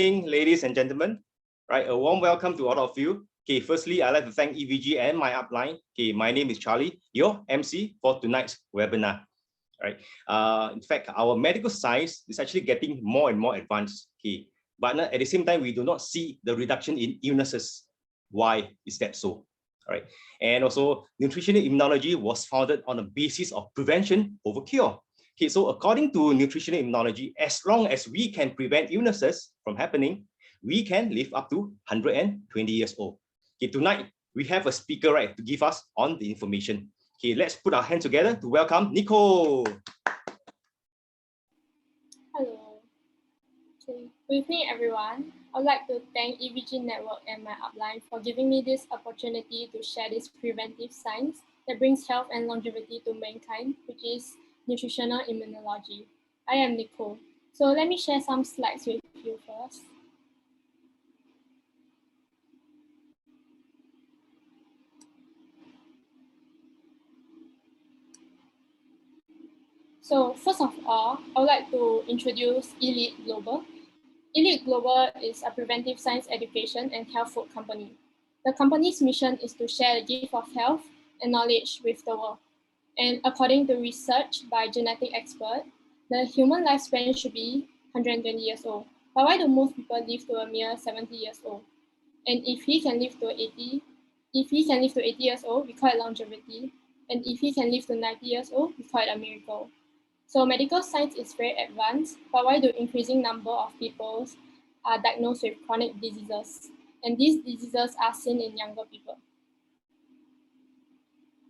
evening, ladies and gentlemen. Right, a warm welcome to all of you. Okay, firstly, I'd like to thank EVG and my upline. Okay, my name is Charlie, your MC for tonight's webinar. Right. In fact, our medical science is actually getting more and more advanced. Okay, but at the same time, we do not see the reduction in illnesses. Why is that so? All right. And also, nutritional immunology was founded on a basis of prevention over cure. Okay, so according to nutritional immunology, as long as we can prevent illnesses from happening, we can live up to 120 years old. Okay, tonight we have a speaker, right, to give us on the information. Okay, let's put our hands together to welcome Nico. Hello. Okay. Good evening, everyone. I'd like to thank EVG Network and my upline for giving me this opportunity to share this preventive science that brings health and longevity to mankind, which is nutritional immunology. I am Nicole. So let me share some slides with you first. So first of all, I would like to introduce Elite Global. Elite Global is a preventive science education and health food company. The company's mission is to share the gift of health and knowledge with the world. And according to research by genetic experts, the human lifespan should be 120 years old. But why do most people live to a mere 70 years old? And if he can live to 80 years old, we call it longevity. And if he can live to 90 years old, we call it a miracle. So medical science is very advanced, but why do increasing number of people are diagnosed with chronic diseases? And these diseases are seen in younger people.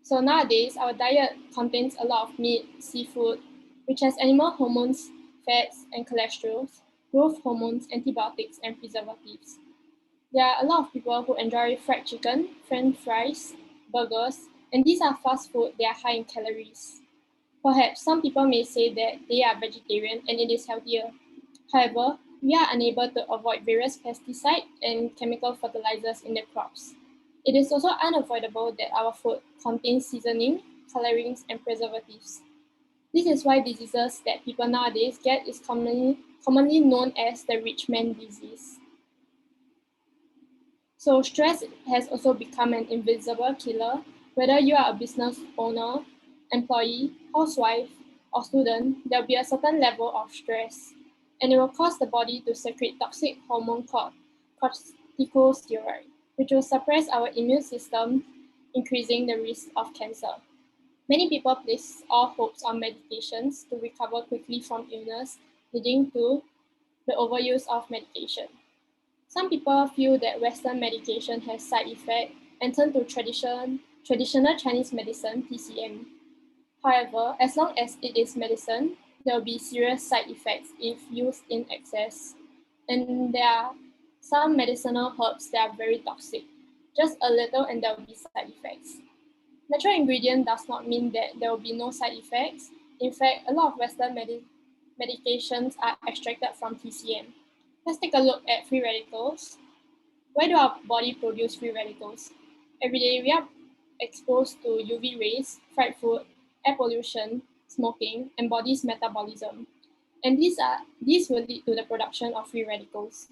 So nowadays, our diet contains a lot of meat, seafood, which has animal hormones, fats, and cholesterol, growth hormones, antibiotics, and preservatives. There are a lot of people who enjoy fried chicken, french fries, burgers, and these are fast food, they are high in calories. Perhaps some people may say that they are vegetarian and it is healthier. However, we are unable to avoid various pesticides and chemical fertilizers in the crops. It is also unavoidable that our food contains seasoning, colorings, and preservatives. This is why diseases that people nowadays get is commonly known as the rich man disease. So stress has also become an invisible killer, whether you are a business owner, employee, housewife, or student, there will be a certain level of stress, and it will cause the body to secrete toxic hormone called corticosteroid, which will suppress our immune system, increasing the risk of cancer. Many people place all hopes on medications to recover quickly from illness, leading to the overuse of medication. Some people feel that Western medication has side effects and turn to traditional Chinese medicine, TCM. However, as long as it is medicine, there will be serious side effects if used in excess. And there are some medicinal herbs that are very toxic. Just a little and there will be side effects. Natural ingredient does not mean that there will be no side effects. In fact, a lot of Western medications are extracted from TCM. Let's take a look at free radicals. Why do our body produce free radicals? Every day we are exposed to UV rays, fried food, air pollution, smoking, and body's metabolism. And these will lead to the production of free radicals.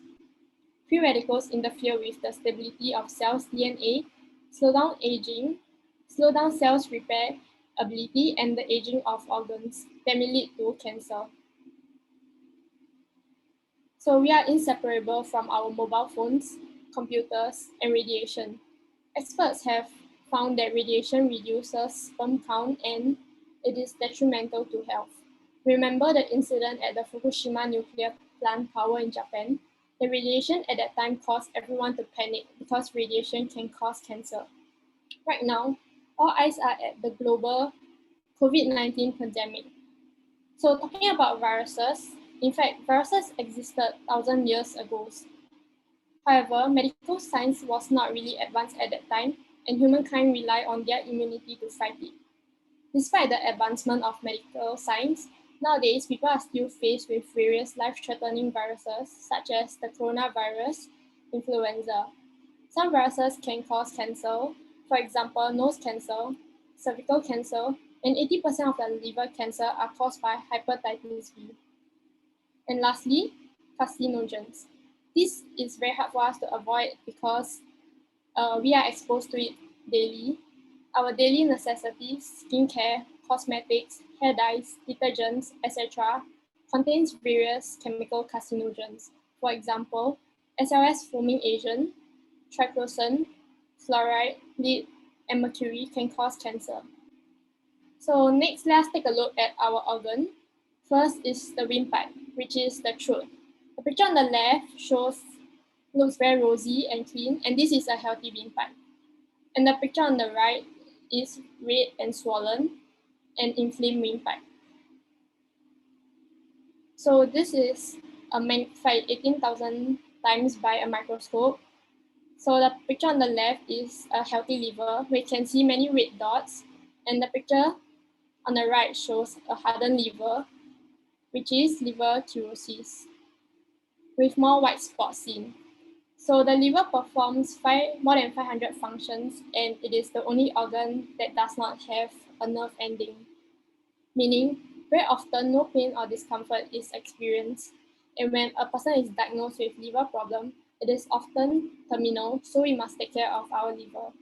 Free radicals interfere with the stability of cells' DNA, slow down aging, slow down cells' repair ability, and the aging of organs that may lead to cancer. So we are inseparable from our mobile phones, computers, and radiation. Experts have found that radiation reduces sperm count and it is detrimental to health. Remember the incident at the Fukushima nuclear plant power in Japan? The radiation at that time caused everyone to panic because radiation can cause cancer. Right now, all eyes are at the global COVID-19 pandemic. So talking about viruses, in fact, viruses existed 1,000 years ago. However, medical science was not really advanced at that time, and humankind relied on their immunity to fight it. Despite the advancement of medical science, nowadays people are still faced with various life-threatening viruses, such as the coronavirus, influenza. Some viruses can cause cancer, for example, nose cancer, cervical cancer, and 80% of the liver cancer are caused by hepatitis B. And lastly, carcinogens. This is very hard for us to avoid because we are exposed to it daily. Our daily necessities, skincare, cosmetics, hair dyes, detergents, etc., contains various chemical carcinogens. For example, SLS foaming agent, triclosan, fluoride, lead, and mercury can cause cancer. So next, let's take a look at our organ. First is the windpipe, which is the throat. The picture on the left looks very rosy and clean, and this is a healthy windpipe. And the picture on the right is red and swollen and inflamed windpipe. So this is magnified 18,000 times by a microscope. So the picture on the left is a healthy liver. We can see many red dots, and the picture on the right shows a hardened liver, which is liver cirrhosis, with more white spots seen. So the liver performs more than 500 functions, and it is the only organ that does not have a nerve ending, meaning very often no pain or discomfort is experienced. And when a person is diagnosed with liver problem, it is often terminal, so we must take care of our liver.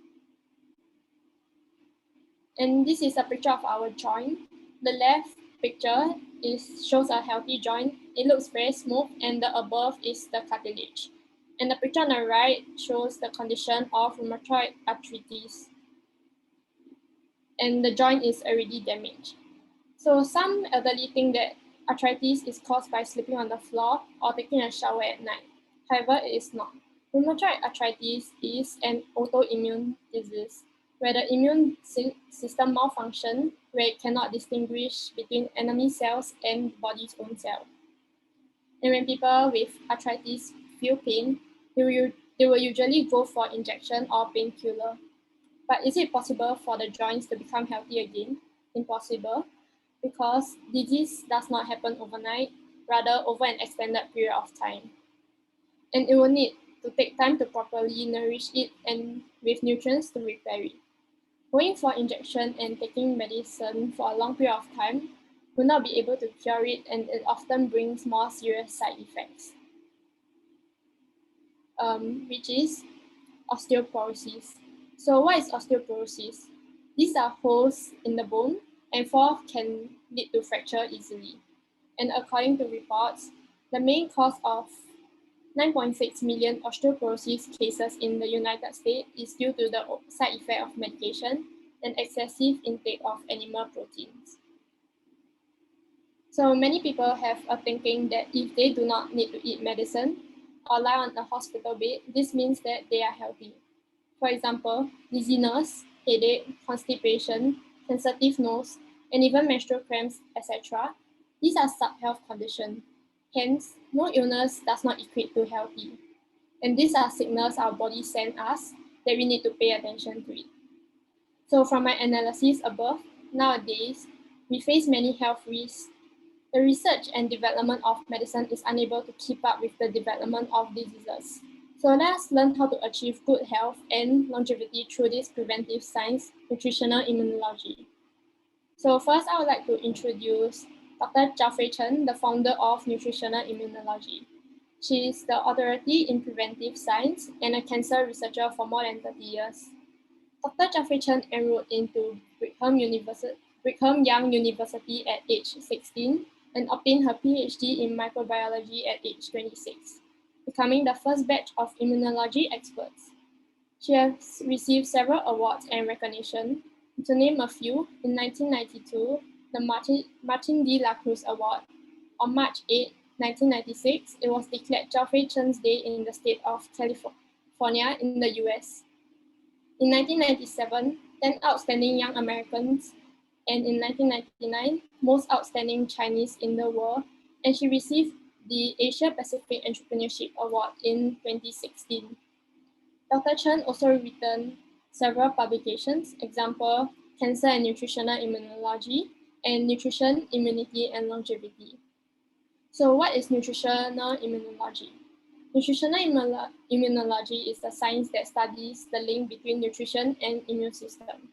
And this is a picture of our joint. The left picture shows a healthy joint. It looks very smooth, and the above is the cartilage. And the picture on the right shows the condition of rheumatoid arthritis. And the joint is already damaged. So some elderly think that arthritis is caused by sleeping on the floor or taking a shower at night. However, it is not. Rheumatoid arthritis is an autoimmune disease where the immune system malfunction, where it cannot distinguish between enemy cells and body's own cell. And when people with arthritis feel pain, they will usually go for injection or painkiller. But is it possible for the joints to become healthy again? Impossible, because disease does not happen overnight, rather over an extended period of time. And it will need to take time to properly nourish it and with nutrients to repair it. Going for injection and taking medicine for a long period of time will not be able to cure it, and it often brings more serious side effects, which is osteoporosis. So what is osteoporosis? These are holes in the bone, and fall can lead to fracture easily. And according to reports, the main cause of 9.6 million osteoporosis cases in the United States is due to the side effect of medication and excessive intake of animal proteins. So many people have a thinking that if they do not need to eat medicine or lie on a hospital bed, this means that they are healthy. For example, dizziness, headache, constipation, sensitive nose, and even menstrual cramps, etc. These are sub-health conditions. Hence, no illness does not equate to healthy. And these are signals our body sends us that we need to pay attention to it. So from my analysis above, nowadays, we face many health risks. The research and development of medicine is unable to keep up with the development of diseases. So let's learn how to achieve good health and longevity through this preventive science, nutritional immunology. So first, I would like to introduce Dr. Jiafei Chen, the founder of Nutritional Immunology. She is the authority in preventive science and a cancer researcher for more than 30 years. Dr. Jiafei Chen enrolled into Brigham Young University at age 16 and obtained her PhD in microbiology at age 26, becoming the first batch of immunology experts. She has received several awards and recognition. To name a few, in 1992, the Martin D. La Cruz Award. On March 8, 1996, it was declared Jiafei Chen's Day in the state of California in the US. In 1997, 10 outstanding young Americans, and in 1999, most outstanding Chinese in the world, and she received the Asia Pacific Entrepreneurship Award in 2016. Dr. Chen also written several publications, example, Cancer and Nutritional Immunology, and Nutrition, Immunity, and Longevity. So what is nutritional immunology? Nutritional immunology is the science that studies the link between nutrition and immune system.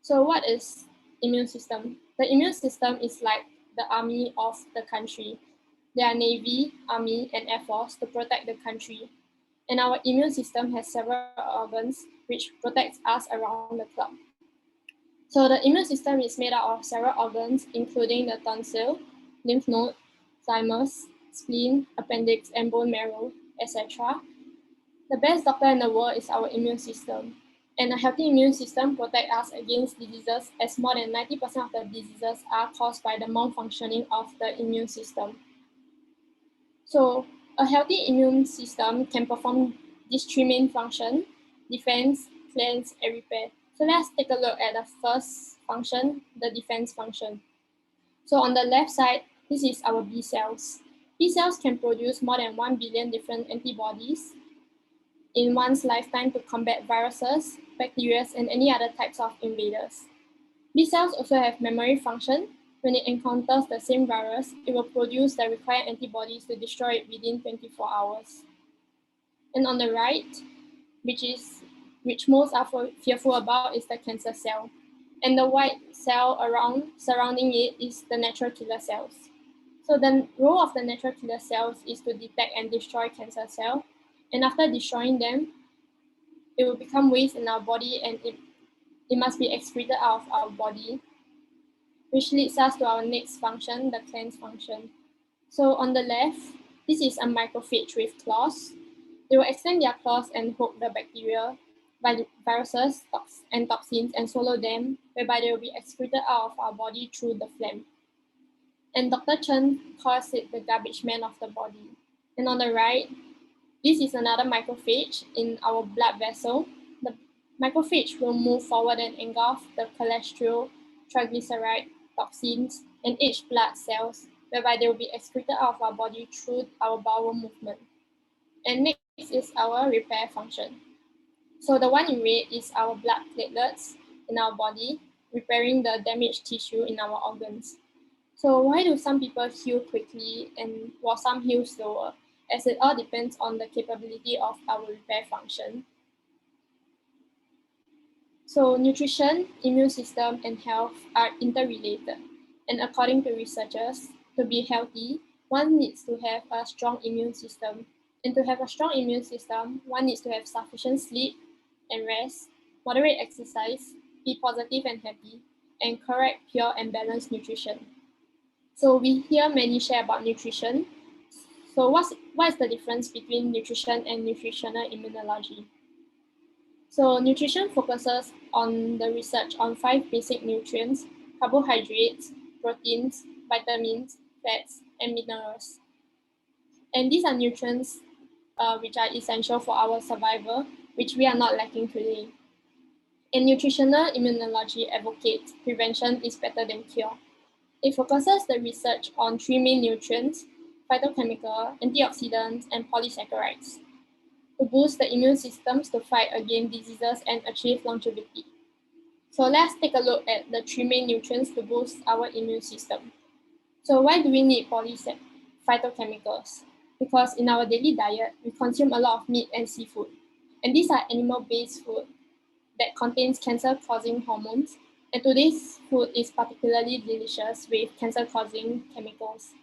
So what is immune system? The immune system is like the army of the country. There are Navy, Army, and Air Force to protect the country. And our immune system has several organs which protects us around the clock. So the immune system is made up of several organs, including the tonsil, lymph node, thymus, spleen, appendix, and bone marrow, etc. The best doctor in the world is our immune system. And a healthy immune system protects us against diseases, as more than 90% of the diseases are caused by the malfunctioning of the immune system. So a healthy immune system can perform these three main functions: defense, cleanse, and repair. So let's take a look at the first function, the defense function. So on the left side, this is our B cells. B cells can produce more than 1 billion different antibodies in one's lifetime to combat viruses, bacteria, and any other types of invaders. B cells also have memory function. When it encounters the same virus, it will produce the required antibodies to destroy it within 24 hours. And on the right, which most are fearful about, is the cancer cell. And the white cell surrounding it is the natural killer cells. So the role of the natural killer cells is to detect and destroy cancer cells. And after destroying them, it will become waste in our body, and it must be excreted out of our body, which leads us to our next function, the cleanse function. So on the left, this is a macrophage with claws. They will extend their claws and hook the bacteria, viruses, and toxins and swallow them, whereby they will be excreted out of our body through the phlegm. And Dr. Chen calls it the garbage man of the body. And on the right, this is another macrophage in our blood vessel. The macrophage will move forward and engulf the cholesterol, triglyceride, toxins, and aged blood cells, whereby they will be excreted out of our body through our bowel movement. And next is our repair function. So the one in red is our blood platelets in our body, repairing the damaged tissue in our organs. So why do some people heal quickly and while some heal slower? As it all depends on the capability of our repair function. So nutrition, immune system, and health are interrelated. And according to researchers, to be healthy, one needs to have a strong immune system. And to have a strong immune system, one needs to have sufficient sleep and rest, moderate exercise, be positive and happy, and correct, pure, and balanced nutrition. So we hear many share about nutrition. So what is the difference between nutrition and nutritional immunology? So nutrition focuses on the research on 5 basic nutrients: carbohydrates, proteins, vitamins, fats, and minerals. And these are nutrients which are essential for our survival, which we are not lacking today. And nutritional immunology advocates prevention is better than cure. It focuses the research on 3 main nutrients: phytochemical, antioxidants, and polysaccharides, to boost the immune systems to fight against diseases and achieve longevity. So let's take a look at the 3 main nutrients to boost our immune system. So why do we need phytochemicals? Because in our daily diet, we consume a lot of meat and seafood. And these are animal-based food that contains cancer-causing hormones. And today's food is particularly delicious with cancer-causing chemicals.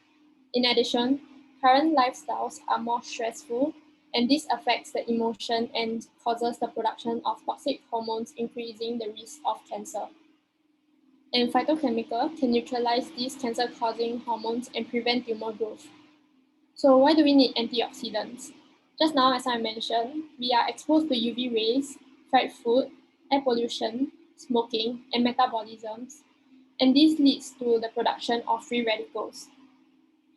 In addition, current lifestyles are more stressful, and this affects the emotion and causes the production of toxic hormones, increasing the risk of cancer. And phytochemical can neutralize these cancer-causing hormones and prevent tumor growth. So why do we need antioxidants? Just now, as I mentioned, we are exposed to UV rays, fried food, air pollution, smoking, and metabolisms, and this leads to the production of free radicals.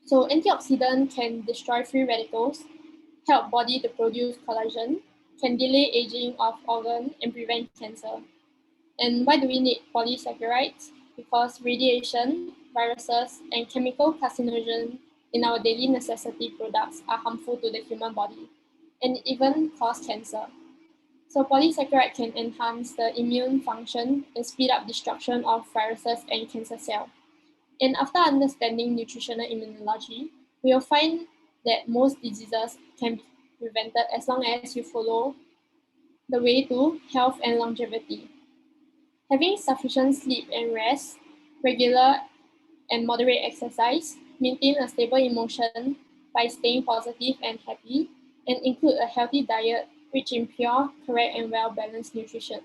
So antioxidant can destroy free radicals, help body to produce collagen, can delay aging of organ, and prevent cancer. And why do we need polysaccharides? Because radiation, viruses, and chemical carcinogens in our daily necessity products are harmful to the human body and even cause cancer. So polysaccharide can enhance the immune function and speed up destruction of viruses and cancer cells. And after understanding nutritional immunology, we will find that most diseases can be prevented as long as you follow the way to health and longevity. Having sufficient sleep and rest, regular and moderate exercise, maintain a stable emotion by staying positive and happy, and include a healthy diet rich in pure, correct, and well-balanced nutrition.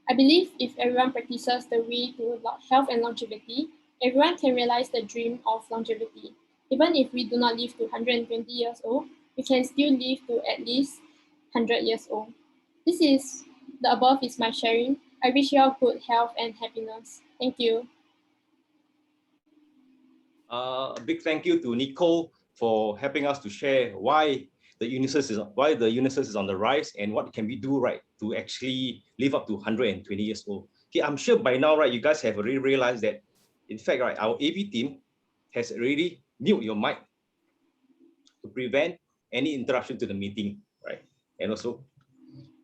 I believe if everyone practices the way to health and longevity, everyone can realize the dream of longevity. Even if we do not live to 120 years old, we can still live to at least 100 years old. The above is my sharing. I wish you all good health and happiness. Thank you. A big thank you to Nicole for helping us to share why the UNICEF is on the rise and what can we do, right, to actually live up to 120 years old. Okay, I'm sure by now, right, you guys have already realized that, in fact, right, our AV team has already mute your mic to prevent any interruption to the meeting, right? And also,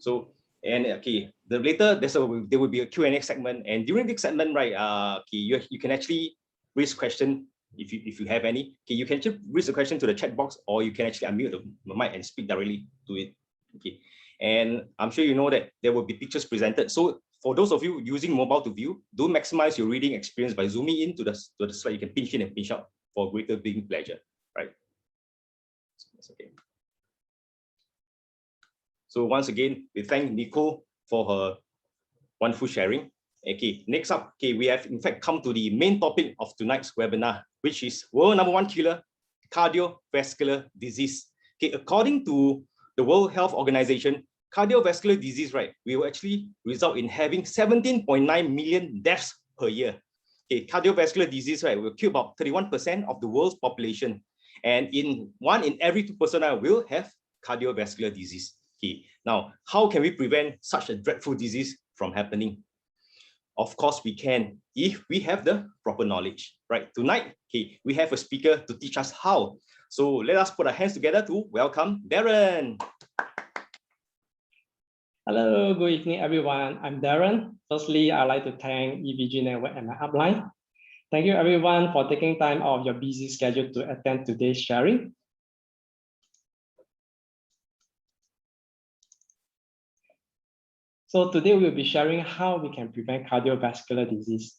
okay, there will be a Q&A segment, and during this segment, right, okay, you can actually raise question if you have any. Okay, you can just raise the question to the chat box, or you can actually unmute the mic and speak directly to it. Okay, and I'm sure you know that there will be pictures presented. So for those of you using mobile to view, do maximize your reading experience by zooming into the slide. You can pinch in and pinch out for greater viewing pleasure, right? So that's okay. So once again, we thank Nicole for her wonderful sharing. Okay, next up, okay, we have in fact come to the main topic of tonight's webinar, which is world #1 killer, cardiovascular disease. Okay, according to the World Health Organization, cardiovascular disease, right, will actually result in having 17.9 million deaths per year. Okay, cardiovascular disease, right, will kill about 31% of the world's population, and one in every 2 person will have cardiovascular disease. Okay, now how can we prevent such a dreadful disease from happening? Of course, we can if we have the proper knowledge, right? Tonight, okay, we have a speaker to teach us how. So let us put our hands together to welcome Darren. Hello, good evening, everyone. I'm Darren. Firstly, I'd like to thank EVG Network and my upline. Thank you, everyone, for taking time out of your busy schedule to attend today's sharing. So today we'll be sharing how we can prevent cardiovascular disease.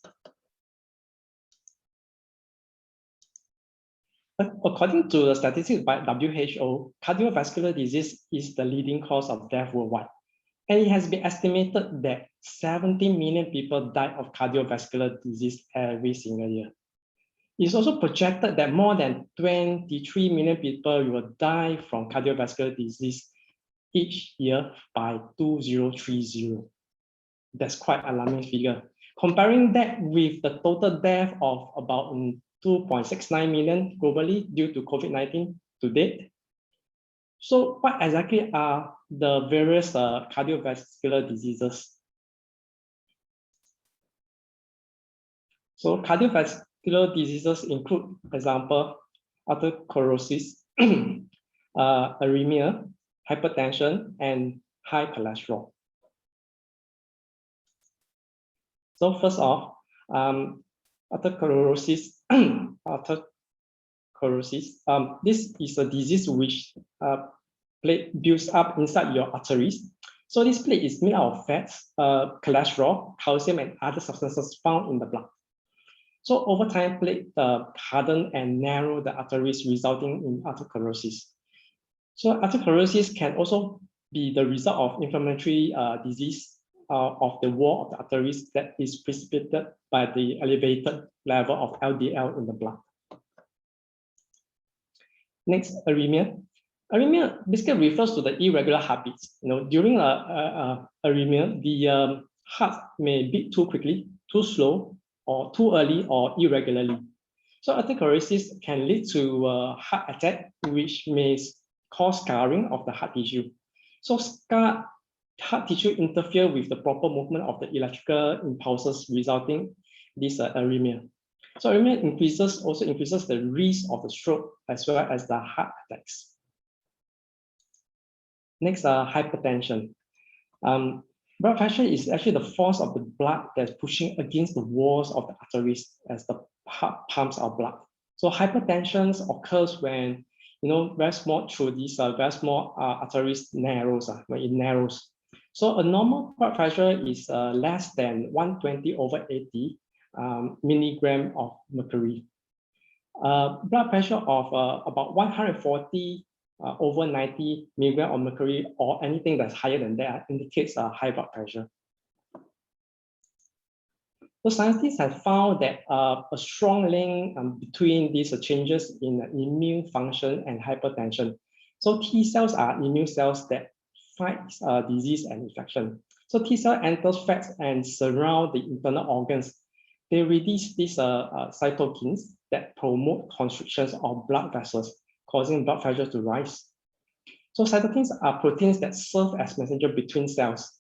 According to the statistics by WHO, cardiovascular disease is the leading cause of death worldwide. And it has been estimated that 70 million people die of cardiovascular disease every single year. It's also projected that more than 23 million people will die from cardiovascular disease each year by 2030. That's quite an alarming figure. Comparing that with the total death of about 2.69 million globally due to COVID-19 to date. So what exactly are the various cardiovascular diseases? So cardiovascular diseases include, for example, atherosclerosis, arrhythmia, hypertension, and high cholesterol. So first off, atherosclerosis. This is a disease which plate builds up inside your arteries. So this plate is made out of fats, cholesterol, calcium, and other substances found in the blood. So over time, plate harden and narrow the arteries, resulting in atherosclerosis. So atherosclerosis can also be the result of inflammatory disease of the wall of the arteries that is precipitated by the elevated level of LDL in the blood. Next, arrhythmia. Arrhythmia basically refers to the irregular heartbeats. During arrhythmia, the heart may beat too quickly, too slow, or too early, or irregularly. So atherosclerosis can lead to heart attack, which may cause scarring of the heart tissue. So scarred heart tissue interfere with the proper movement of the electrical impulses, resulting this arrhythmia. So arrhythmia also increases the risk of the stroke as well as the heart attacks. Next, hypertension. Blood pressure is actually the force of the blood that's pushing against the walls of the arteries as the heart pumps our blood. So hypertension occurs when very small through these very small arteries narrows when it narrows. So a normal blood pressure is less than 120/80 milligram of mercury. blood pressure of about 140 over 90 milligram of mercury or anything that's higher than that indicates high blood pressure. So scientists have found that a strong link between these changes in immune function and hypertension. So T cells are immune cells that fight disease and infection. So T cell enters fats and surround the internal organs. They release these cytokines that promote constrictions of blood vessels, causing blood pressure to rise. So cytokines are proteins that serve as messenger between cells.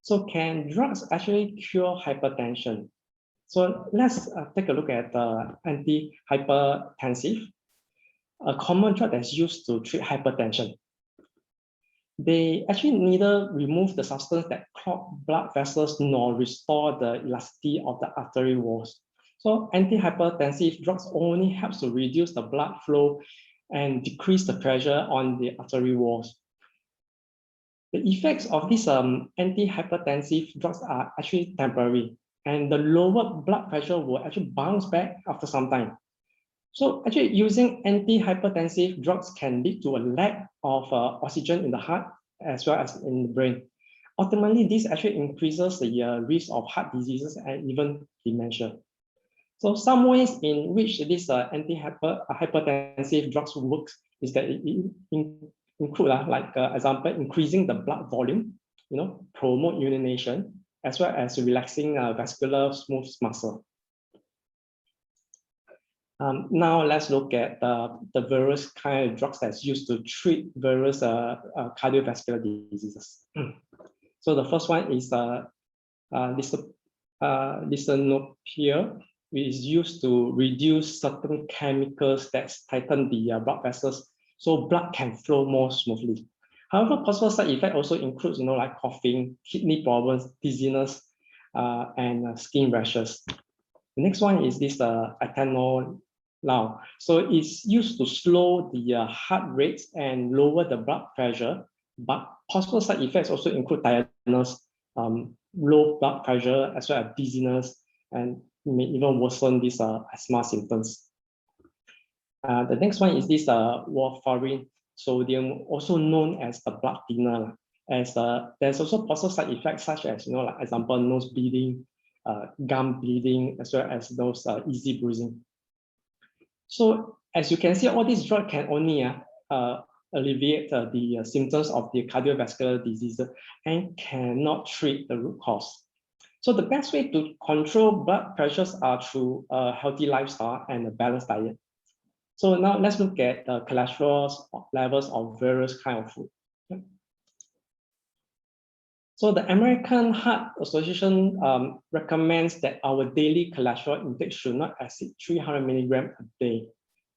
So can drugs actually cure hypertension? So let's take a look at antihypertensive, a common drug that's used to treat hypertension. They actually neither remove the substance that clog blood vessels nor restore the elasticity of the artery walls. So antihypertensive drugs only helps to reduce the blood flow and decrease the pressure on the artery walls. The effects of these antihypertensive drugs are actually temporary, and the lower blood pressure will actually bounce back after some time. So actually using antihypertensive drugs can lead to a lack of oxygen in the heart as well as in the brain. Ultimately, this actually increases the risk of heart diseases and even dementia. So some ways in which these antihypertensive drugs works is that it include example, increasing the blood volume, promote urination, as well as relaxing vascular smooth muscle. Now let's look at the various kind of drugs that's used to treat various cardiovascular diseases. So the first one is lisinopril, which is used to reduce certain chemicals that tighten the blood vessels, so blood can flow more smoothly. However, possible side effect also includes, like coughing, kidney problems, dizziness, and skin rashes. The next one is this atenolol. So it's used to slow the heart rates and lower the blood pressure, but possible side effects also include tiredness, low blood pressure, as well as dizziness, and may even worsen these asthma symptoms. The next one is this warfarin sodium, also known as the blood thinner. As there's also possible side effects such as, like example, nose bleeding, gum bleeding, as well as those easy bruising. So as you can see, all these drugs can only alleviate the symptoms of the cardiovascular disease and cannot treat the root cause. So the best way to control blood pressures are through a healthy lifestyle and a balanced diet. So now let's look at the cholesterol levels of various kind of food. So the American Heart Association recommends that our daily cholesterol intake should not exceed 300 milligrams a day.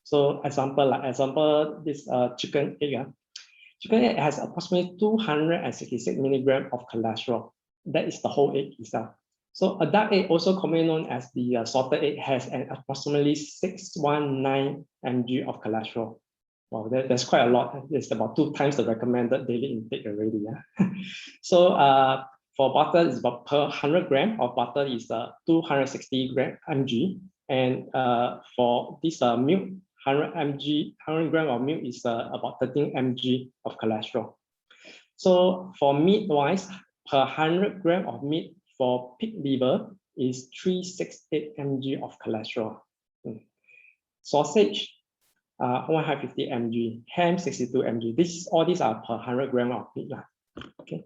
So example, this chicken egg. Chicken egg has approximately 266 milligrams of cholesterol. That is the whole egg itself. So a dark egg, also commonly known as the salted egg, has an approximately 619 mg of cholesterol. Wow, that's quite a lot. It's about 2 times the recommended daily intake already. Yeah? So for butter, it's about per 100 gram of butter is 260 mg. And for this milk, 100 gram of milk is about 13 mg of cholesterol. So for meat wise, per 100 gram of meat for pig liver is 368 mg of cholesterol. Sausage, 150 mg, ham 62 mg. All these are per 100 gram of meat. Okay.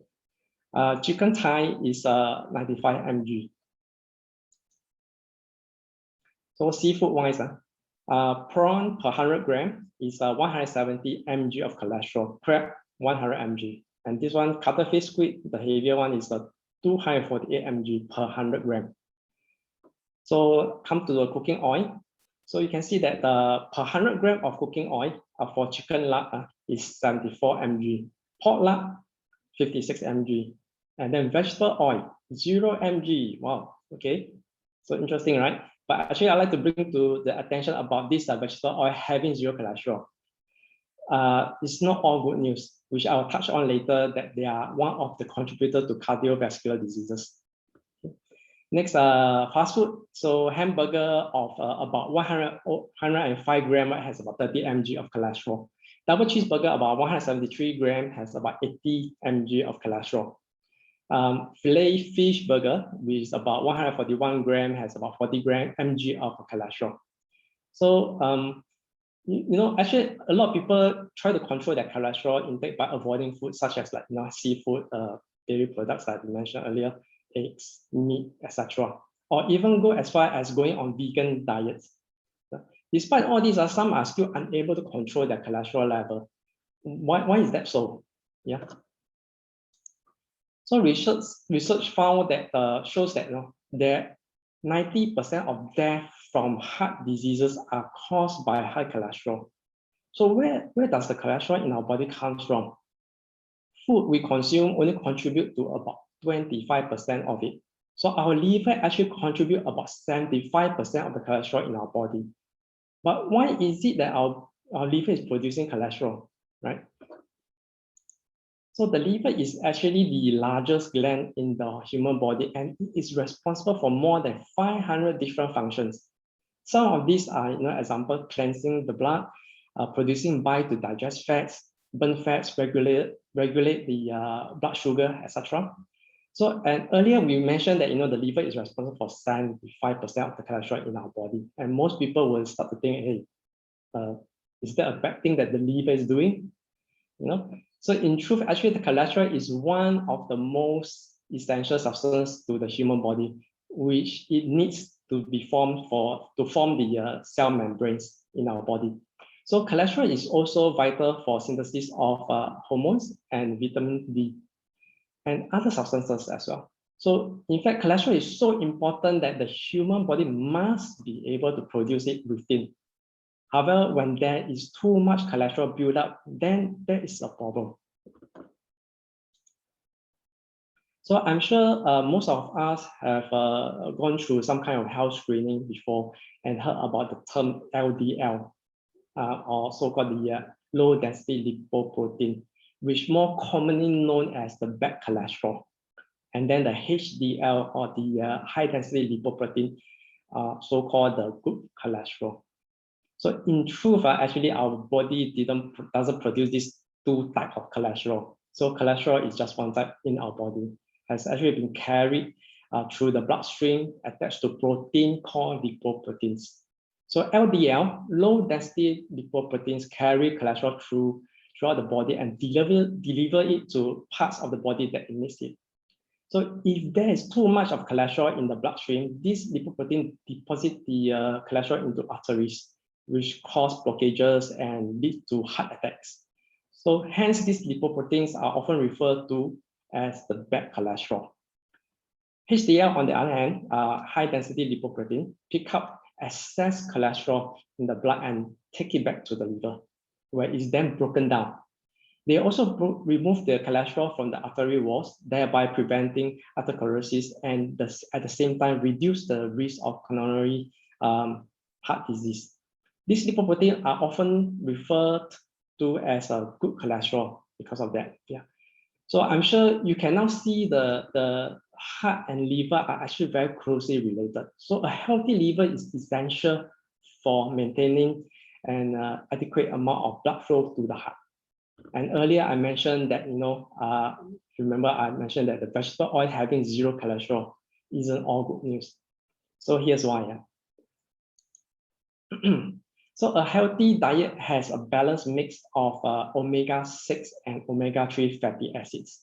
Chicken thigh is 95 mg. So seafood wise, prawn per 100 gram is 170 mg of cholesterol. Crab 100 mg. And this one, cuttlefish squid, the heavier one, is 248 mg per 100 gram. So come to the cooking oil. So you can see that per 100 gram of cooking oil for chicken lard is 74 mg, pork lard 56 mg, and then vegetable oil 0 mg. Wow, okay, so interesting, right? But actually, I'd like to bring to the attention about this vegetable oil having 0 cholesterol. It's not all good news, which I'll touch on later, that they are one of the contributors to cardiovascular diseases. Next, fast food. So hamburger of about 105 gram has about 30 mg of cholesterol. Double cheeseburger about 173 gram has about 80 mg of cholesterol. Filet fish burger, which is about 141 gram, has about 40 mg of cholesterol. So actually a lot of people try to control their cholesterol intake by avoiding food such as like seafood, dairy products like we mentioned earlier, eggs, meat, etc. Or even go as far as going on vegan diets. Despite all these, some are still unable to control their cholesterol level. Why is that so? Yeah. So research found that shows that there 90% of death from heart diseases are caused by high cholesterol. So where does the cholesterol in our body come from? Food we consume only contribute to about 25% of it. So our liver actually contribute about 75% of the cholesterol in our body. But why is it that our liver is producing cholesterol, right? So the liver is actually the largest gland in the human body, and it is responsible for more than 500 different functions. Some of these are, example, cleansing the blood, producing bile to digest fats, burn fats, regulate the blood sugar, etc. So, and earlier we mentioned that the liver is responsible for 75% of the cholesterol in our body, and most people will start to think, hey, is that a bad thing that the liver is doing? So in truth, actually, the cholesterol is one of the most essential substances to the human body, which it needs to be formed to form the cell membranes in our body. So cholesterol is also vital for synthesis of hormones and vitamin D and other substances as well. So in fact, cholesterol is so important that the human body must be able to produce it within. However, when there is too much cholesterol buildup, then there is a problem. So I'm sure most of us have gone through some kind of health screening before and heard about the term LDL, or so-called the low density lipoprotein, which more commonly known as the bad cholesterol. And then the HDL, or the high density lipoprotein, so-called the good cholesterol. So in truth, actually our body doesn't produce these two types of cholesterol. So cholesterol is just one type in our body, has actually been carried through the bloodstream attached to protein called lipoproteins. So LDL, low density lipoproteins, carry cholesterol throughout the body and deliver it to parts of the body that it needs it. So if there is too much of cholesterol in the bloodstream, this lipoprotein deposit the cholesterol into arteries, which cause blockages and lead to heart attacks. So hence these lipoproteins are often referred to as the bad cholesterol. HDL, on the other hand, high density lipoprotein, pick up excess cholesterol in the blood and take it back to the liver, where it's then broken down. They also remove the cholesterol from the artery walls, thereby preventing atherosclerosis and at the same time reduce the risk of coronary heart disease. These lipoproteins are often referred to as a good cholesterol because of that. Yeah. So I'm sure you can now see the heart and liver are actually very closely related. So a healthy liver is essential for maintaining an adequate amount of blood flow to the heart. And earlier I mentioned that, remember I mentioned that the vegetable oil having zero cholesterol isn't all good news. So here's why. So a healthy diet has a balanced mix of omega-6 and omega-3 fatty acids.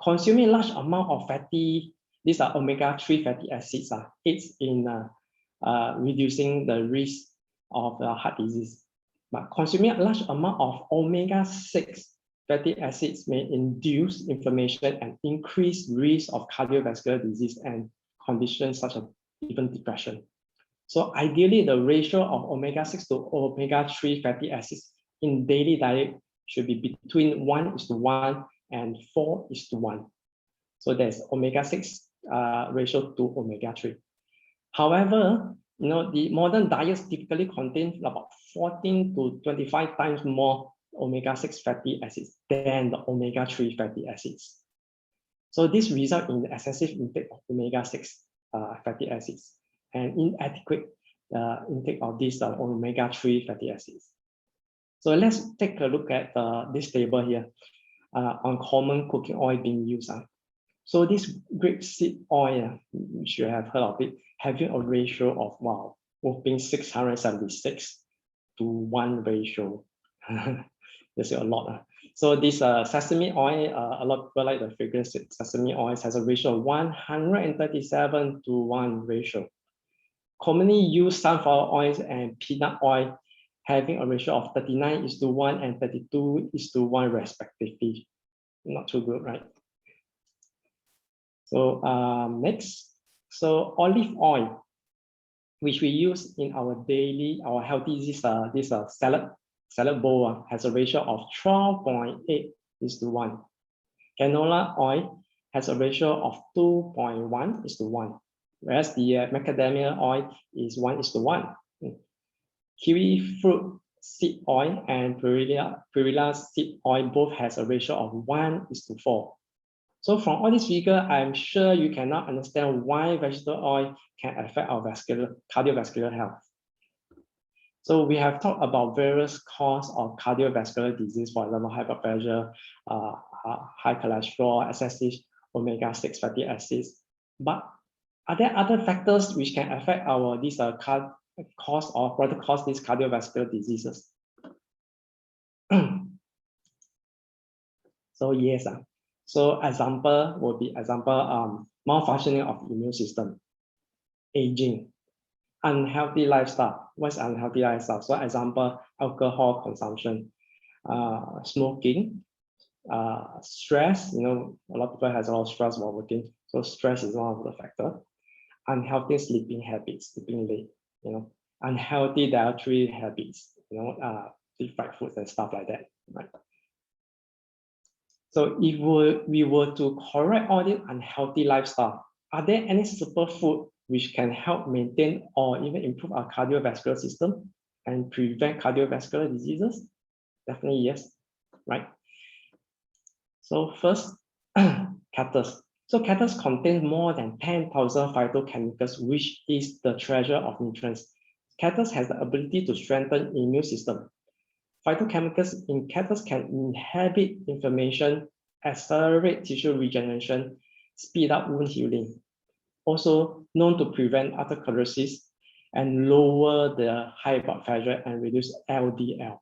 Consuming large amount of these are omega-3 fatty acids, aids in reducing the risk of heart disease. But consuming a large amount of omega-6 fatty acids may induce inflammation and increase risk of cardiovascular disease and conditions such as even depression. So ideally, the ratio of omega-6 to omega-3 fatty acids in daily diet should be between 1:1 and 4:1. So there's omega-6 ratio to omega-3. However, the modern diets typically contain about 14 to 25 times more omega-6 fatty acids than the omega-3 fatty acids. So this results in the excessive intake of omega-6. fatty acids and inadequate intake of these omega-3 fatty acids. So let's take a look at this table here on common cooking oil being used. So this grapeseed oil, which you have heard of it, having a ratio of, wow, whopping 676 to 1 ratio. That's a lot. So this sesame oil, a lot of people like the fragrance sesame oil, has a ratio of 137 to 1 ratio. Commonly used sunflower oils and peanut oil having a ratio of 39:1 and 32:1 respectively. Not too good, right? So next, so olive oil, which we use in our daily, our healthy this salad bowl, has a ratio of 12.8:1. Canola oil has a ratio of 2.1:1, whereas the macadamia oil is 1:1. Kiwi fruit seed oil and perilla seed oil both has a ratio of 1:4. So from all these figures, I'm sure you cannot understand why vegetable oil can affect our cardiovascular health. So we have talked about various causes of cardiovascular disease, for example, high blood pressure, high cholesterol, excessive omega-6 fatty acids. But are there other factors which can affect our cause or rather cause these cardiovascular diseases? So yes, so example would be malfunctioning of immune system, aging, unhealthy lifestyle. What's unhealthy lifestyle? So example, alcohol consumption, smoking, stress. You know, a lot of people has a lot of stress while working, so stress is one of the factors. Unhealthy sleeping habits, sleeping late. You know, unhealthy dietary habits. You know, deep fried foods and stuff like that. Right. So if we were to correct all this unhealthy lifestyle, are there any superfood which can help maintain or even improve our cardiovascular system and prevent cardiovascular diseases? Definitely yes, right? So first, cattle. So cattle contain more than 10,000 phytochemicals, which is the treasure of nutrients. Cattle has the ability to strengthen immune system. Phytochemicals in cattle can inhibit inflammation, accelerate tissue regeneration, speed up wound healing. Also known to prevent atherosclerosis and lower the high blood pressure and reduce LDL.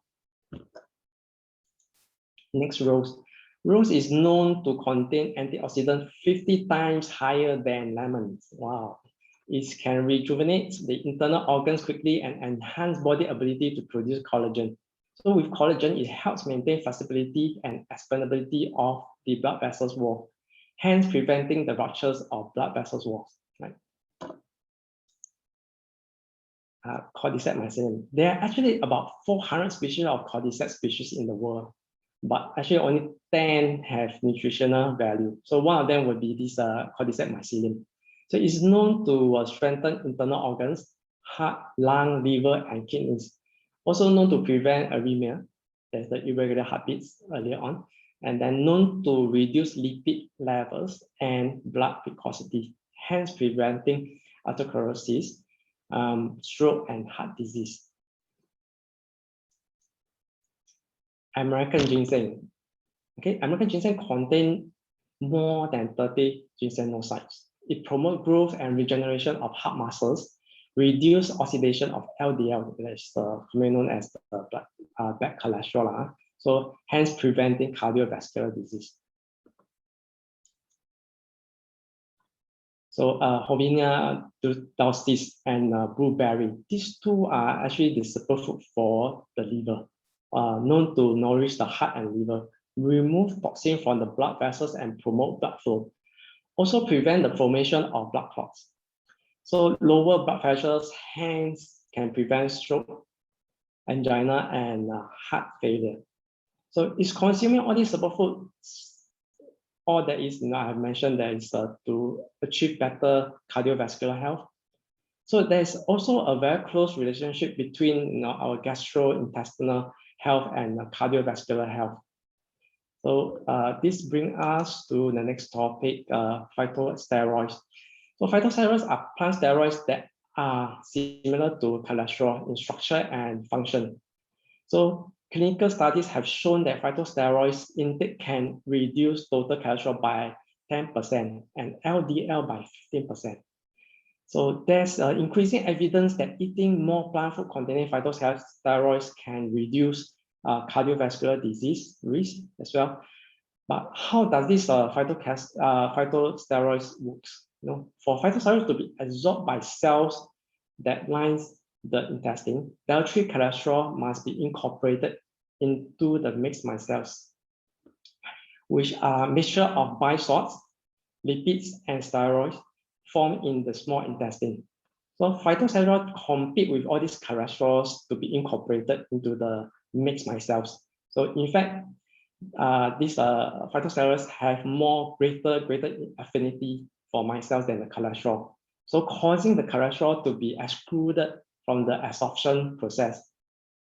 Next, rose. Rose is known to contain antioxidants 50 times higher than lemons. Wow. It can rejuvenate the internal organs quickly and enhance body ability to produce collagen. So with collagen, it helps maintain flexibility and expandability of the blood vessels wall, hence preventing the ruptures of blood vessels walls. Right? Cordyceps mycelium. There are actually about 400 species of cordyceps species in the world, but actually only 10 have nutritional value. So one of them would be this cordyceps mycelium. So it's known to strengthen internal organs, heart, lung, liver, and kidneys. Also known to prevent arrhythmia, that's the irregular heartbeats earlier on, and then known to reduce lipid levels and blood viscosity, hence preventing atherosclerosis, stroke, and heart disease. American ginseng. Okay, American ginseng contains more than 30 ginsenosides. It promotes growth and regeneration of heart muscles, reduce oxidation of LDL, that's commonly known as the bad cholesterol. So hence preventing cardiovascular disease. So Horvinia dulcis and blueberry, these two are actually the superfood for the liver, known to nourish the heart and liver, remove toxin from the blood vessels and promote blood flow. Also prevent the formation of blood clots. So lower blood pressures, hence can prevent stroke, angina, and heart failure. So it's consuming all these superfoods. All that is, I have mentioned that is to achieve better cardiovascular health. So there's also a very close relationship between our gastrointestinal health and cardiovascular health. So this brings us to the next topic, phytosteroids. So phytosteroids are plant steroids that are similar to cholesterol in structure and function. So clinical studies have shown that phytosteroids intake can reduce total cholesterol by 10% and LDL by 15%. So there's increasing evidence that eating more plant food containing phytosteroids can reduce cardiovascular disease risk as well. But how does this phytosteroids works? For phytosteroids to be absorbed by cells that lines the intestine, dietary cholesterol must be incorporated into the mixed cells, which are a mixture of bile salts, lipids, and steroids formed in the small intestine. So phytosteroids compete with all these cholesterols to be incorporated into the mixed cells. So in fact, these phytosteroids have greater affinity for micelles than the cholesterol, so causing the cholesterol to be excluded from the absorption process.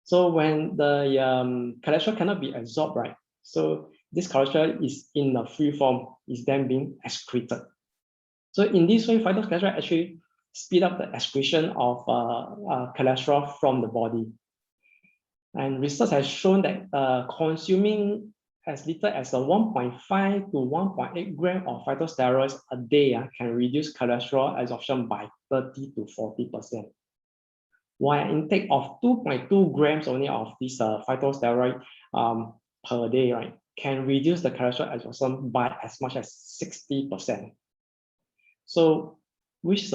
So when the cholesterol cannot be absorbed, right? So this cholesterol is in a free form, is then being excreted. So in this way, phytosteroids actually speed up the excretion of cholesterol from the body. And research has shown that consuming as little as 1.5 to 1.8 gram of phytosteroids a day can reduce cholesterol absorption by 30 to 40%. While intake of 2.2 grams only of this phytosteroid per day, right, can reduce the cholesterol absorption by as much as 60%. So which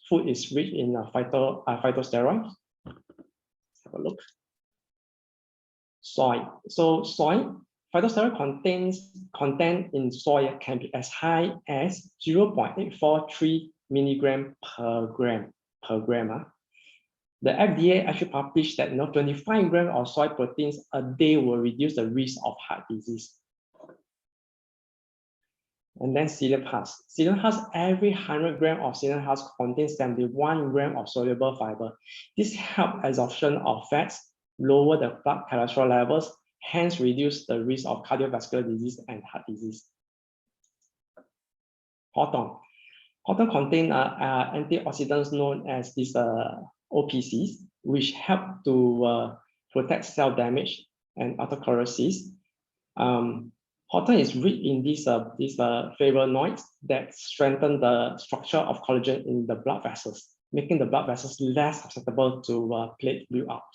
food is rich in phytosteroids? Let's have a look. Soy. So soy, phytosterol content in soy can be as high as 0.843 milligram per gram. The FDA actually published that 25 grams of soy proteins a day will reduce the risk of heart disease. And then psyllium husk. Psyllium husk, every 100 grams of psyllium husk contains 71 grams of soluble fiber. This helps absorption of fats, lower the blood cholesterol levels, hence reduce the risk of cardiovascular disease and heart disease. Hawthorn. Hawthorn contains antioxidants known as these OPCs, which help to protect cell damage and autochlorosis. Hawthorn is rich in these flavonoids that strengthen the structure of collagen in the blood vessels, making the blood vessels less susceptible to plate build-up.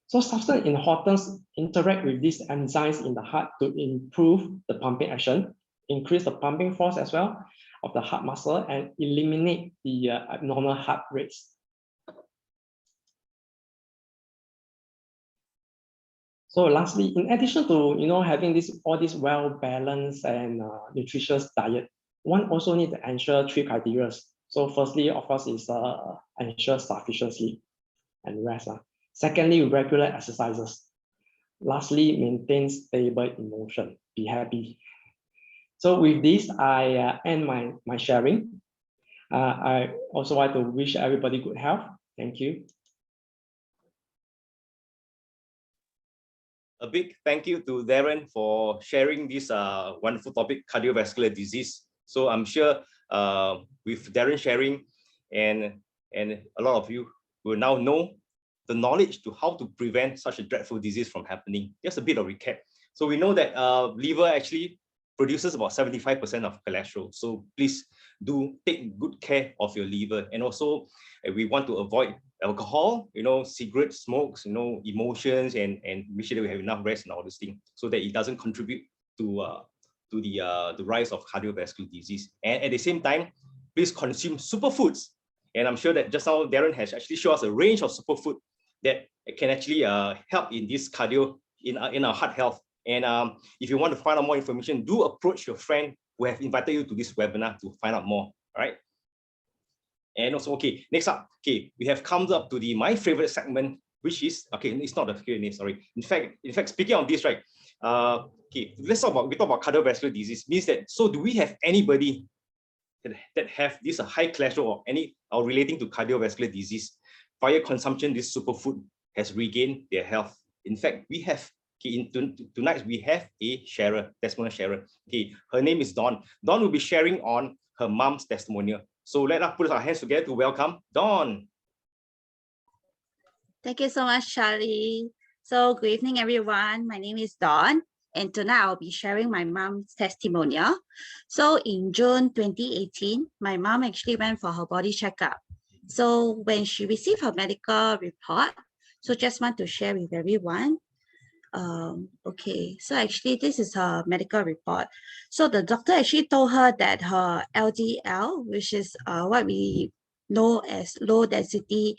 So substances in hawthorns interact with these enzymes in the heart to improve the pumping action, increase the pumping force as well of the heart muscle, and eliminate the abnormal heart rates. So lastly, in addition to having all this well-balanced and nutritious diet, one also needs to ensure 3 criteria. So firstly, of course, is ensure sufficient sleep and rest. Secondly, regular exercises. Lastly, maintain stable emotion. Be happy. So with this, I end my sharing. I also want to wish everybody good health. Thank you. A big thank you to Darren for sharing this wonderful topic, cardiovascular disease. So I'm sure with Darren sharing and a lot of you will now know the knowledge to how to prevent such a dreadful disease from happening. Just a bit of recap. So we know that liver actually produces about 75% of cholesterol. So please do take good care of your liver. And also we want to avoid alcohol, cigarette smokes, emotions, and make sure that we have enough rest and all this thing, so that it doesn't contribute to the rise of cardiovascular disease. And at the same time, please consume superfoods. And I'm sure that just now Darren has actually shown us a range of superfood that can actually help in this cardio, in our heart health. And if you want to find out more information, do approach your friend who have invited you to this webinar to find out more. All right. And also, okay, next up, okay, we have come up to my favorite segment, which is, okay, it's not a Q&A, sorry. In fact, speaking of this, right, okay, we talk about cardiovascular disease. Means that, so do we have anybody that have this high cholesterol or relating to cardiovascular disease? Via consumption, this superfood has regained their health. In fact, we have, okay, tonight we have a testimonial sharer. Okay, her name is Dawn. Dawn will be sharing on her mom's testimonial. So let us put our hands together to welcome Dawn. Thank you so much, Charlie. So good evening, everyone. My name is Dawn, and tonight I'll be sharing my mom's testimonial. So in June 2018, my mom actually went for her body checkup. So when she received her medical report, so just want to share with everyone. Okay, so actually this is her medical report. So the doctor actually told her that her LDL, which is what we know as low density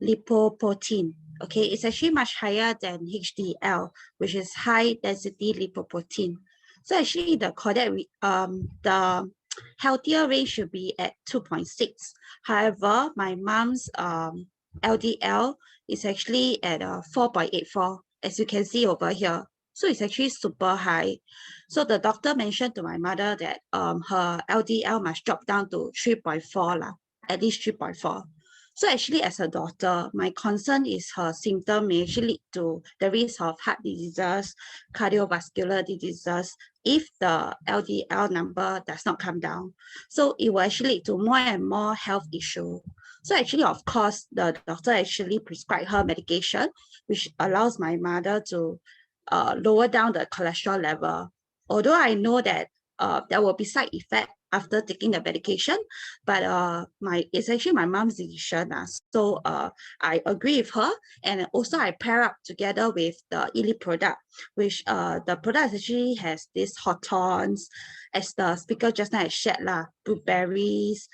lipoprotein, okay, it's actually much higher than HDL, which is high density lipoprotein. So actually the correct the healthier range should be at 2.6. However, my mom's LDL is actually at 4.84, as you can see over here. So it's actually super high. So the doctor mentioned to my mother that her LDL must drop down to 3.4 lah, at least 3.4. So actually, as a daughter, my concern is her symptom may actually lead to the risk of heart diseases, cardiovascular diseases, if the LDL number does not come down. So it will actually lead to more and more health issues. So actually, of course, the doctor actually prescribed her medication, which allows my mother to lower down the cholesterol level. Although I know that there will be side effects after taking the medication, but it's actually my mom's decision. So I agree with her, and also I pair up together with the elite product, which the product actually has these hotons, as the speaker just now shared lah, blueberries,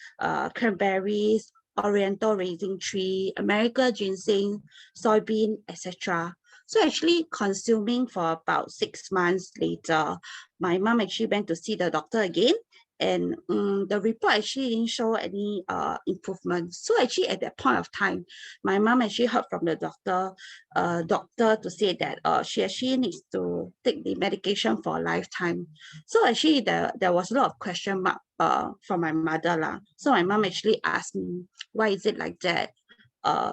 cranberries, oriental raisin tree, American ginseng, soybean, etc. So actually consuming for about 6 months later, my mom actually went to see the doctor again, and the report actually didn't show any improvement. So actually at that point of time, my mom actually heard from the doctor to say that she actually needs to take the medication for a lifetime. So actually there was a lot of question mark from my mother lah. So my mom actually asked me, why is it like that?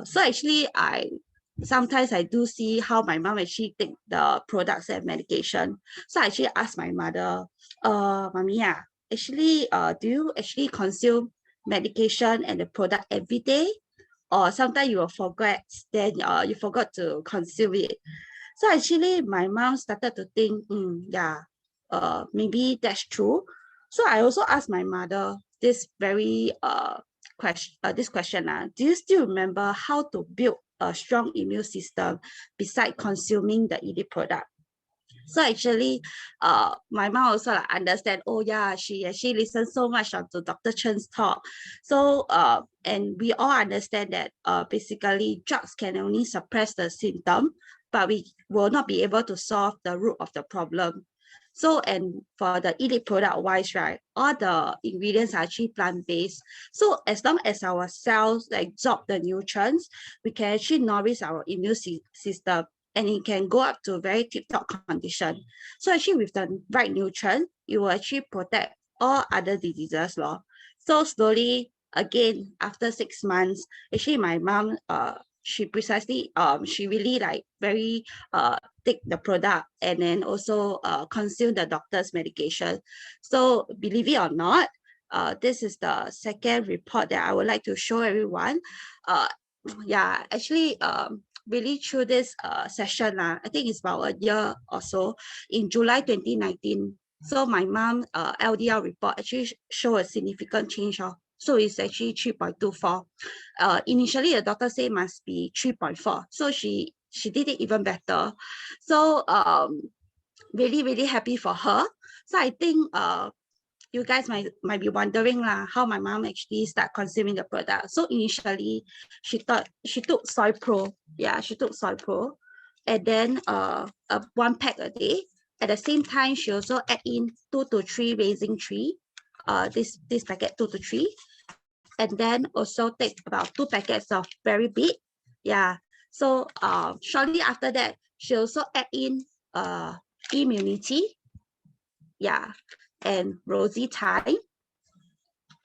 So actually sometimes I do see how my mom actually take the products and medication. So I actually asked my mother, Mommy, actually, do you actually consume medication and the product every day? Or sometimes you will forget, then you forgot to consume it. So actually, my mom started to think, yeah, maybe that's true. So I also asked my mother this very question. Do you still remember how to build a strong immune system besides consuming the elite product? So actually, my mom also understand, oh yeah, she actually listens so much to Dr. Chen's talk. So, and we all understand that basically drugs can only suppress the symptom, but we will not be able to solve the root of the problem. So, and for the elite product wise, right, all the ingredients are actually plant-based. So as long as our cells absorb the nutrients, we can actually nourish our immune system, and it can go up to very tip-top condition. So actually with the right nutrient, it will actually protect all other diseases. So slowly, again, after 6 months, actually my mom, she really very take the product and then also consume the doctor's medication. So believe it or not, this is the second report that I would like to show everyone. Yeah, actually, really through this session, I think it's about a year or so, in July 2019. So my mom LDL report actually show a significant change. So it's actually 3.24. Initially, the doctor said must be 3.4. So she did it even better. So really, really happy for her. So I think you guys might be wondering how my mom actually start consuming the product. So initially, she took Soy Pro. Yeah, she took Soy Pro, and then 1 pack a day. At the same time, she also add in 2 to 3 raisin tree. This packet 2 to 3, and then also take about 2 packets of berry beet. Yeah. So shortly after that, she also add in immunity. Yeah, and rosy thyme,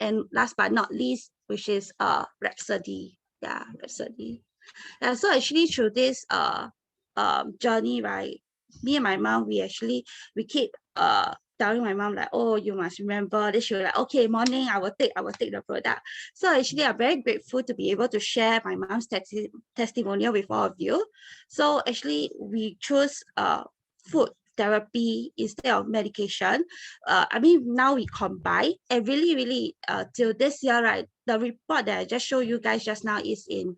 and last but not least, which is Rhapsody. Yeah, Rhapsody. Yeah, so actually through this journey, right, me and my mom, we keep telling my mom like, oh, you must remember. Then she was like, okay, morning, I will take the product. So actually, I'm very grateful to be able to share my mom's testimonial with all of you. So actually, we chose food therapy instead of medication. I mean, now we combine, and really, till this year, right, the report that I just showed you guys just now is in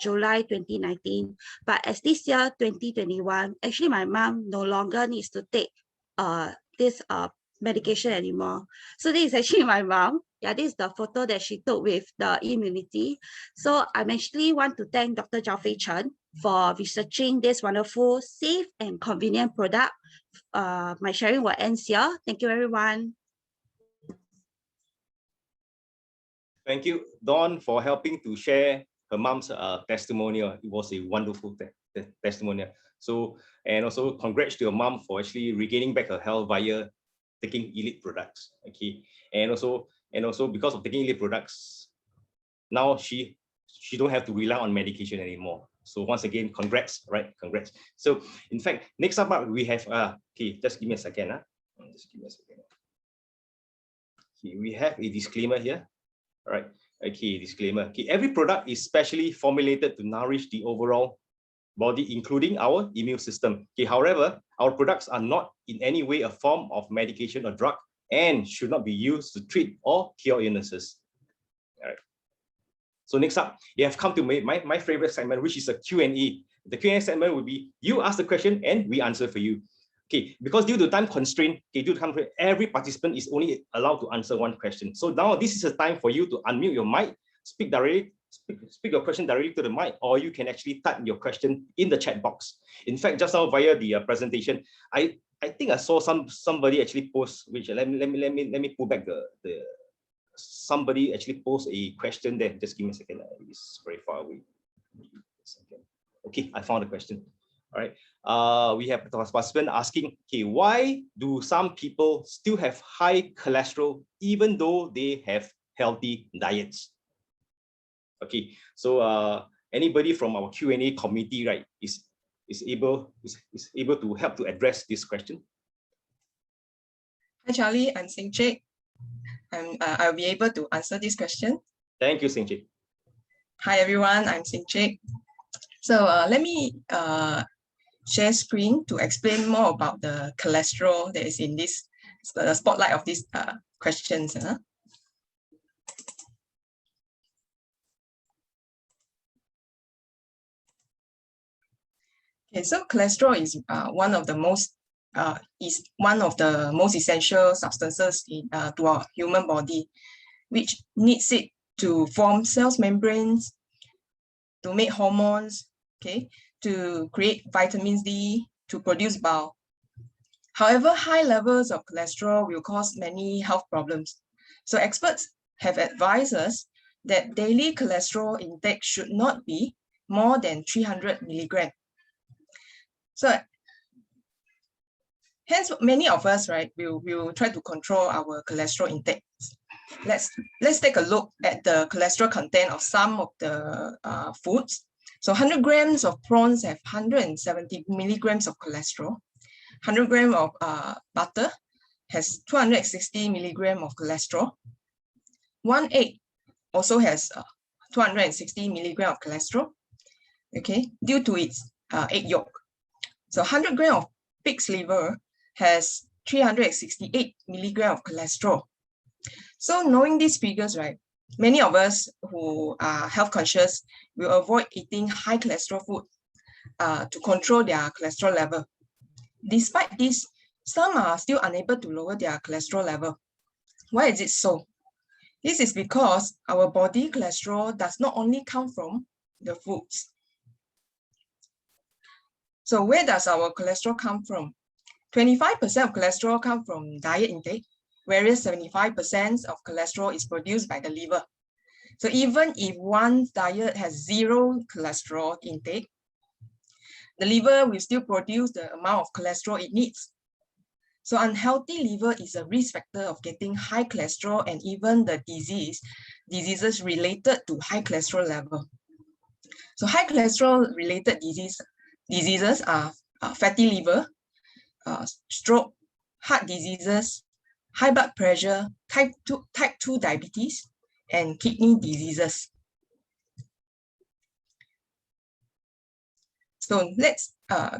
July 2019. But as this year, 2021, actually my mom no longer needs to take this medication anymore. So this is actually my mom. Yeah, this is the photo that she took with the immunity. So I'm actually want to thank Dr. Zhao Fei Chen for researching this wonderful, safe and convenient product. My sharing will end here. Thank you, everyone. Thank you, Dawn, for helping to share her mom's testimonial. It was a wonderful testimonial. So, and also congrats to your mom for actually regaining back her health via taking elite products. Okay, and also because of taking elite products, now she don't have to rely on medication anymore. So once again, congrats, right? Congrats. So in fact, next up we have okay, just give me a second. Just give me a second. Okay, we have a disclaimer here. All right. Okay, disclaimer. Okay, every product is specially formulated to nourish the overall body, including our immune system. Okay, however, our products are not in any way a form of medication or drug and should not be used to treat or cure illnesses. All right. So next up, you have come to my favorite segment, which is a Q&A. The Q&A segment will be you ask the question and we answer for you. Okay, because due to time constraint, every participant is only allowed to answer one question. So now this is a time for you to unmute your mic, speak your question directly to the mic, or you can actually type your question in the chat box. In fact, just now via the presentation, I think I saw somebody actually post, which let me pull back the somebody actually posed a question there. Just give me a second. It's very far away. Okay, I found the question. All right. We have a participant asking, okay, why do some people still have high cholesterol even though they have healthy diets? Okay, so anybody from our Q&A committee, right, is able to help to address this question? Hi Charlie, I'm Sing Chik. I'll be able to answer this question. Thank you, Sing Chik. Hi everyone, I'm Sing Chik. So let me share screen to explain more about the cholesterol that is in this spotlight of these questions. Okay, so cholesterol is one of the most essential substances to our human body, which needs it to form cells membranes, to make hormones, okay, to create vitamins D, to produce bile. However, high levels of cholesterol will cause many health problems. So experts have advised us that daily cholesterol intake should not be more than 300 milligrams. So hence, many of us, right, will try to control our cholesterol intake. Let's take a look at the cholesterol content of some of the foods. So 100 grams of prawns have 170 milligrams of cholesterol. 100 grams of butter has 260 milligrams of cholesterol. One egg also has 260 milligrams of cholesterol, okay, due to its egg yolk. So 100 grams of pig's liver has 368 milligrams of cholesterol. So knowing these figures, right, many of us who are health conscious will avoid eating high cholesterol food to control their cholesterol level. Despite this, some are still unable to lower their cholesterol level. Why is it so? This is because our body cholesterol does not only come from the foods. So where does our cholesterol come from? 25% of cholesterol come from diet intake, whereas 75% of cholesterol is produced by the liver. So even if one's diet has zero cholesterol intake, the liver will still produce the amount of cholesterol it needs. So unhealthy liver is a risk factor of getting high cholesterol and even the diseases related to high cholesterol level. So high cholesterol related diseases are fatty liver, stroke, heart diseases, high blood pressure, type 2 diabetes, and kidney diseases. So let's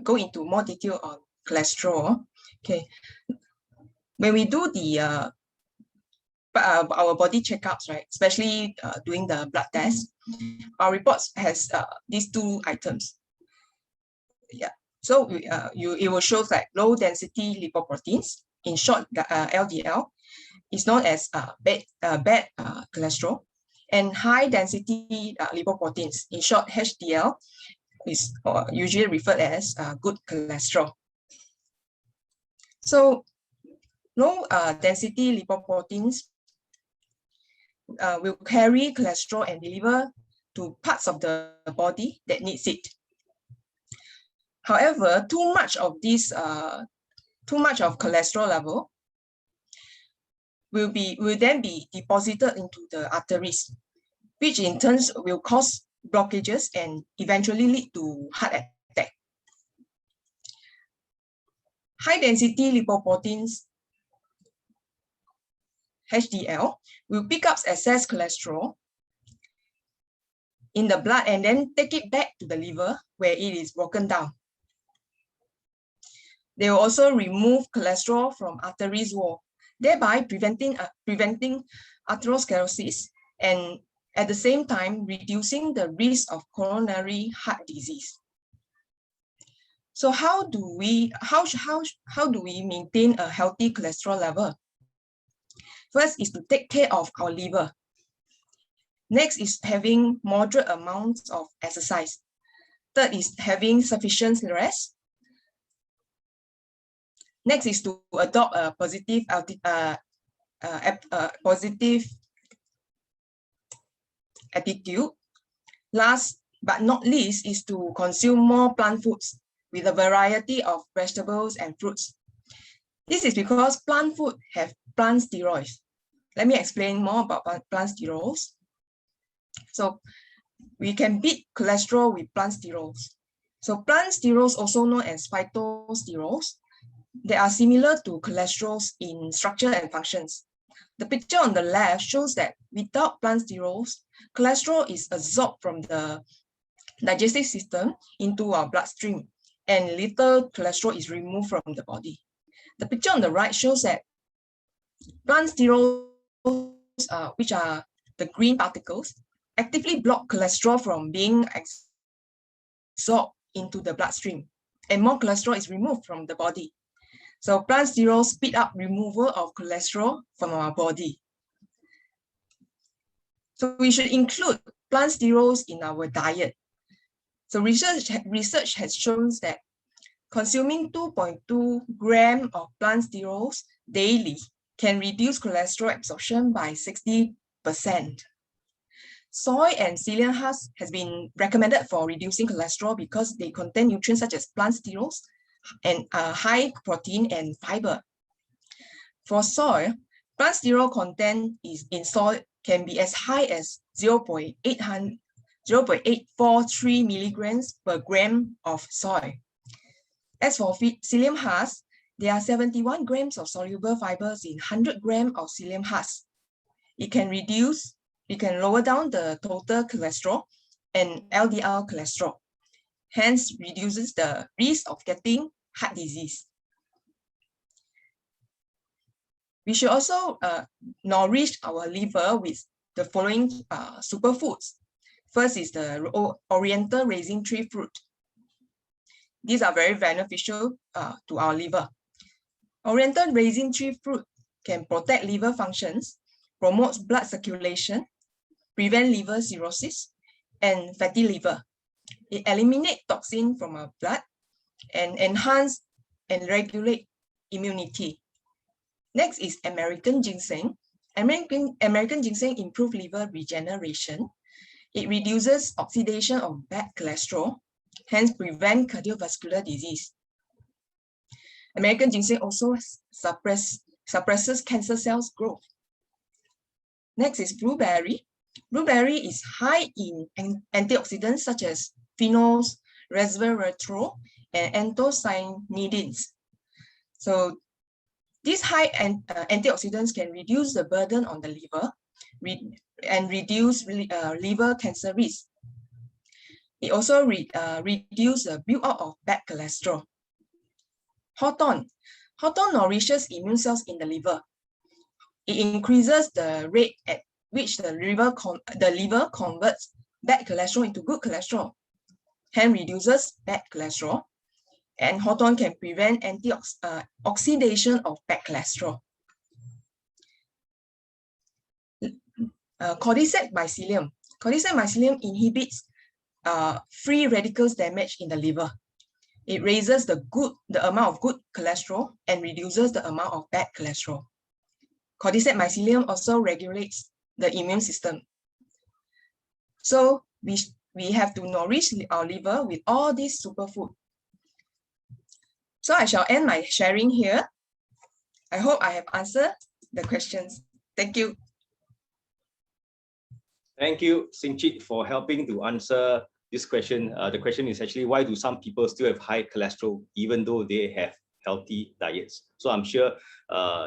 go into more detail on cholesterol. Okay, when we do the our body checkups, right, especially doing the blood test, our reports has these two items. Yeah, so it will show like low density lipoproteins, in short LDL, is known as bad cholesterol, and high density lipoproteins, in short HDL, is usually referred as good cholesterol. So low density lipoproteins will carry cholesterol and deliver to parts of the body that needs it. However, too much of cholesterol level will then be deposited into the arteries, which in turn will cause blockages and eventually lead to heart attack. High density lipoproteins, HDL, will pick up excess cholesterol in the blood and then take it back to the liver where it is broken down. They will also remove cholesterol from arteries wall, thereby preventing atherosclerosis and at the same time reducing the risk of coronary heart disease. So how do we maintain a healthy cholesterol level? First is to take care of our liver. Next is having moderate amounts of exercise. Third is having sufficient rest. Next is to adopt a positive attitude. Last but not least is to consume more plant foods with a variety of vegetables and fruits. This is because plant food have plant steroids. Let me explain more about plant steroids. So we can beat cholesterol with plant steroids. So plant steroids, also known as phytosterols, they are similar to cholesterols in structure and functions. The picture on the left shows that without plant sterols, cholesterol is absorbed from the digestive system into our bloodstream, and little cholesterol is removed from the body. The picture on the right shows that plant sterols, which are the green particles, actively block cholesterol from being absorbed into the bloodstream, and more cholesterol is removed from the body. So plant sterols speed up removal of cholesterol from our body. So we should include plant sterols in our diet. So research has shown that consuming 2.2 grams of plant sterols daily can reduce cholesterol absorption by 60%. Soy and psyllium husk has been recommended for reducing cholesterol because they contain nutrients such as plant sterols and high protein and fiber. For soy, plant sterol content in soy can be as high as 0.843 milligrams per gram of soy. As for psyllium husk, there are 71 grams of soluble fibers in 100 grams of psyllium husk. It can lower down the total cholesterol and LDL cholesterol, hence reduces the risk of getting heart disease. We should also nourish our liver with the following superfoods. First is the oriental raisin tree fruit. These are very beneficial to our liver. Oriental raisin tree fruit can protect liver functions, promotes blood circulation, prevent liver cirrhosis, and fatty liver. It eliminates toxin from our blood and enhance and regulate immunity. Next is American ginseng. American ginseng improves liver regeneration. It reduces oxidation of bad cholesterol, hence prevent cardiovascular disease. American ginseng also suppresses cancer cells growth. Next is blueberry. Blueberry is high in antioxidants such as phenols, resveratrol, and anthocyanidins. So These high antioxidants can reduce the burden on the liver and reduce liver cancer risk. It also reduces the build-up of bad cholesterol. Hawthorn nourishes immune cells in the liver. It increases the rate at which the liver converts bad cholesterol into good cholesterol, hence reduces bad cholesterol. And hawthorn can prevent oxidation of bad cholesterol. Cordyceps mycelium. Cordyceps mycelium inhibits free radicals damage in the liver. It raises the amount of good cholesterol and reduces the amount of bad cholesterol. Cordyceps mycelium also regulates the immune system. So we have to nourish our liver with all these superfood. So I shall end my sharing here. I hope I have answered the questions. Thank you. Thank you, Sinchit, for helping to answer this question. The question is actually, why do some people still have high cholesterol even though they have healthy diets? So I'm sure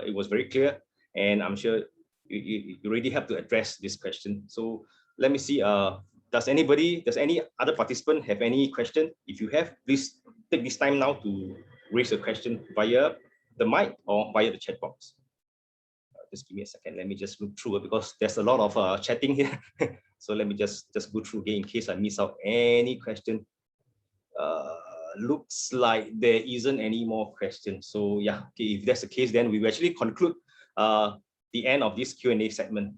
it was very clear, and I'm sure you really have to address this question. So let me see, does any other participant have any question? If you have, please take this time now to raise a question via the mic or via the chat box. Just give me a second. Let me just look through it because there's a lot of chatting here. So let me just go through again in case I miss out any question. Looks like there isn't any more questions. So yeah, okay, if that's the case, then we will actually conclude the end of this Q&A segment.